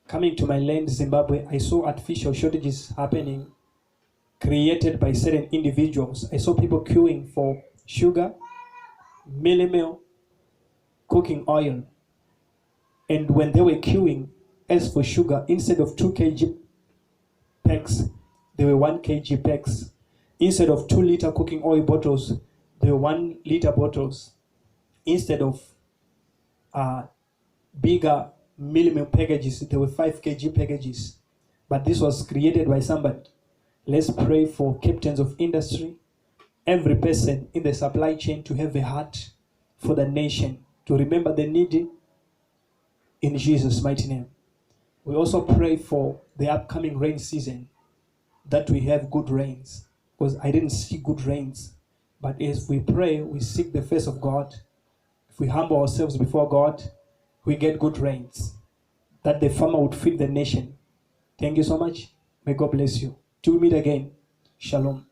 Coming to my land, Zimbabwe, I saw artificial shortages happening, created by certain individuals. I saw people queuing for sugar, mealie meal, cooking oil. And when they were queuing, as for sugar, instead of 2 kg packs, there were 1 kg packs. Instead of 2-liter cooking oil bottles, there were 1-liter bottles. Instead of bigger millimeter packages, there were 5 kg packages. But this was created by somebody. Let's pray for captains of industry, every person in the supply chain to have a heart for the nation, to remember the needy in Jesus' mighty name. We also pray for the upcoming rain season, that we have good rains, because I didn't see good rains. But as we pray, we seek the face of God. If we humble ourselves before God, we get good rains, that the farmer would feed the nation. Thank you so much. May God bless you. Till we meet again. Shalom.